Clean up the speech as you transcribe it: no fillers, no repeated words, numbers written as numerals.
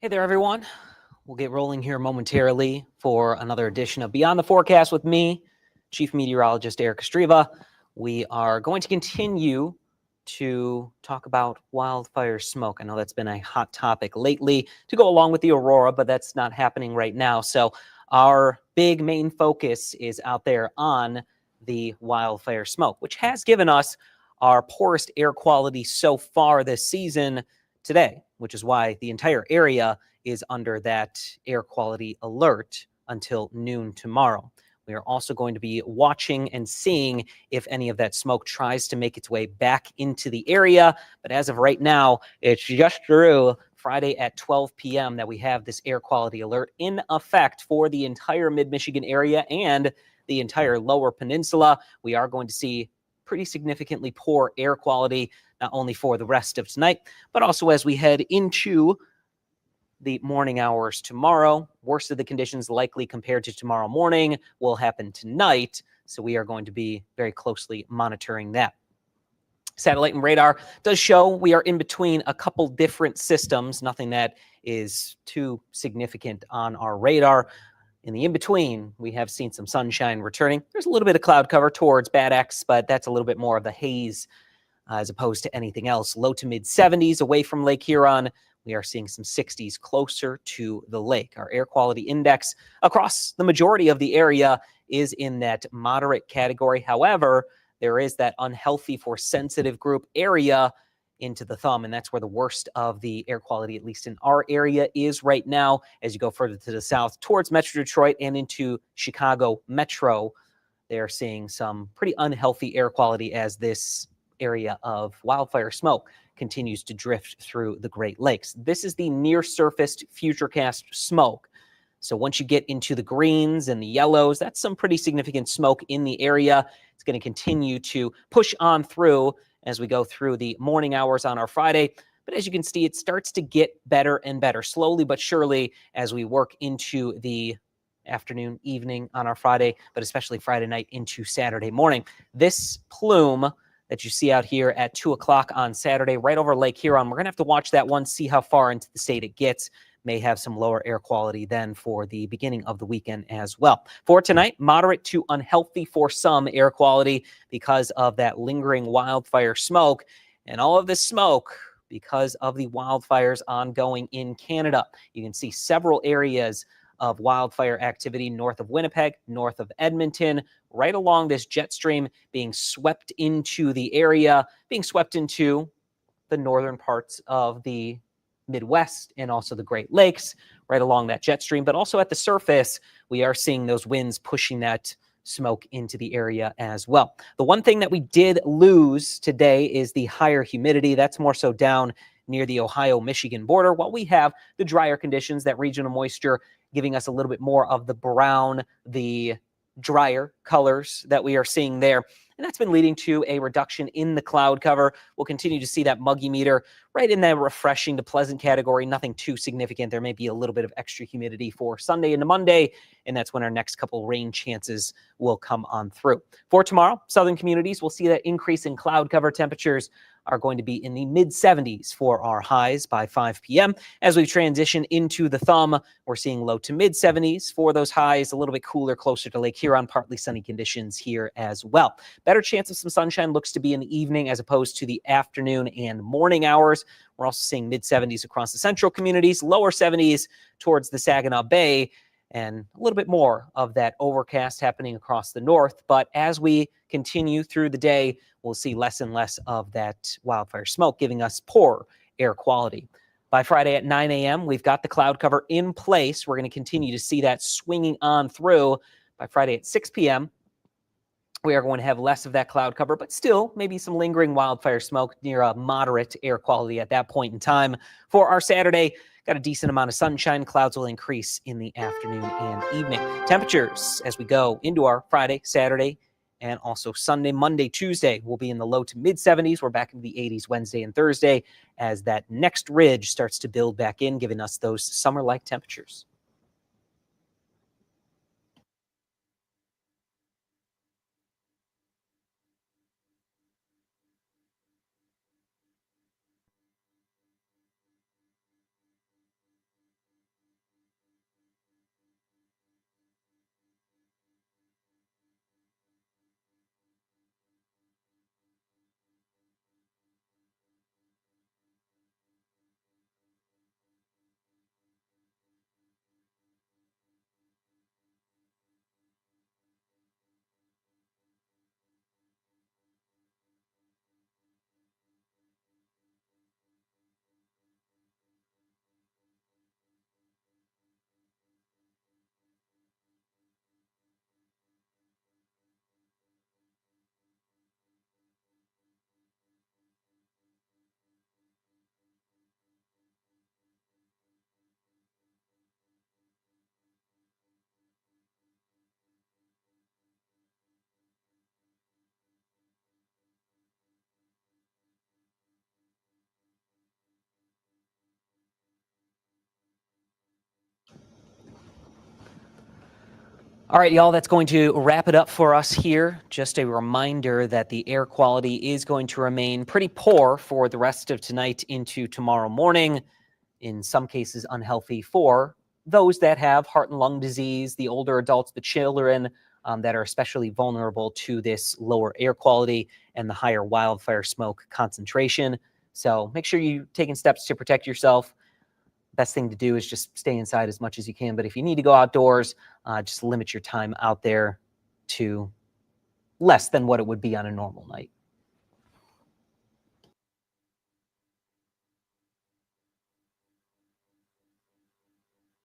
Hey there, everyone. We'll get rolling here momentarily for another edition of Beyond the Forecast with me, Chief Meteorologist Eric Estreva. We are going to continue to talk about wildfire smoke. I know that's been a hot topic lately to go along with the aurora, but that's not happening right now. So our big main focus is out there on the wildfire smoke, which has given us our poorest air quality so far this season today, which is why the entire area is under that air quality alert until noon tomorrow. We are also going to be watching and seeing if any of that smoke tries to make its way back into the area. But as of right now, it's just through Friday at 12 p.m. that we have this air quality alert in effect for the entire mid-Michigan area and the entire lower peninsula. We are going to see pretty significantly poor air quality, not only for the rest of tonight, but also as we head into the morning hours tomorrow. Worst of the conditions likely compared to tomorrow morning will happen tonight. So we are going to be very closely monitoring that. Satellite and radar does show we are in between a couple different systems, nothing that is too significant on our radar. In the in-between, we have seen some sunshine returning. There's a little bit of cloud cover towards Bad X, but that's a little bit more of the haze as opposed to anything else. Low to mid 70s away from Lake Huron. We are seeing some 60s closer to the lake. Our air quality index across the majority of the area is in that moderate category. However, there is that unhealthy for sensitive group area into the thumb, and that's where the worst of the air quality, at least in our area, is right now. As you go further to the south towards Metro Detroit and into Chicago Metro, they're seeing some pretty unhealthy air quality as this area of wildfire smoke continues to drift through the Great Lakes. This is the near-surfaced futurecast smoke. So once you get into the greens and the yellows, that's some pretty significant smoke in the area. It's going to continue to push on through as we go through the morning hours on our Friday. But as you can see, it starts to get better and better, slowly but surely, as we work into the afternoon, evening on our Friday, but especially Friday night into Saturday morning. This plume that you see out here at 2 o'clock on Saturday, right over Lake Huron, we're going to have to watch that one, see how far into the state it gets. May have some lower air quality then for the beginning of the weekend as well. For tonight, moderate to unhealthy for some air quality because of that lingering wildfire smoke. And all of this smoke because of the wildfires ongoing in Canada. You can see several areas of wildfire activity north of Winnipeg, north of Edmonton, right along this jet stream being swept into the area, being swept into the northern parts of the Midwest and also the Great Lakes, right along that jet stream. But also at the surface, we are seeing those winds pushing that smoke into the area as well. The one thing that we did lose today is the higher humidity. That's more so down near the Ohio-Michigan border, while we have the drier conditions, that regional moisture giving us a little bit more of the brown, the drier colors that we are seeing there. And that's been leading to a reduction in the cloud cover. We'll continue to see that muggy meter right in that refreshing to pleasant category. Nothing too significant. There may be a little bit of extra humidity for Sunday into Monday, and that's when our next couple rain chances will come on through. For tomorrow, southern communities will see that increase in cloud cover. Temperatures are going to be in the mid-70s for our highs by 5 p.m. As we transition into the thumb, we're seeing low to mid-70s for those highs, a little bit cooler closer to Lake Huron, partly sunny conditions here as well. Better chance of some sunshine looks to be in the evening as opposed to the afternoon and morning hours. We're also seeing mid-70s across the central communities, lower 70s towards the Saginaw Bay, and a little bit more of that overcast happening across the north. But as we continue through the day, we'll see less and less of that wildfire smoke, giving us poor air quality. By Friday at 9 a.m., we've got the cloud cover in place. We're going to continue to see that swinging on through. By Friday at 6 p.m., we are going to have less of that cloud cover, but still maybe some lingering wildfire smoke near a moderate air quality at that point in time. For our Saturday, got a decent amount of sunshine. Clouds will increase in the afternoon and evening. Temperatures as we go into our Friday, Saturday, and also Sunday, Monday, Tuesday will be in the low to mid 70s. We're back into the 80s Wednesday and Thursday as that next ridge starts to build back in, giving us those summer-like temperatures. All right, y'all, that's going to wrap it up for us here. Just a reminder that the air quality is going to remain pretty poor for the rest of tonight into tomorrow morning. In some cases, unhealthy for those that have heart and lung disease, the older adults, the children that are especially vulnerable to this lower air quality and the higher wildfire smoke concentration. So make sure you're taking steps to protect yourself. Best thing to do is just stay inside as much as you can. But if you need to go outdoors, just limit your time out there to less than what it would be on a normal night.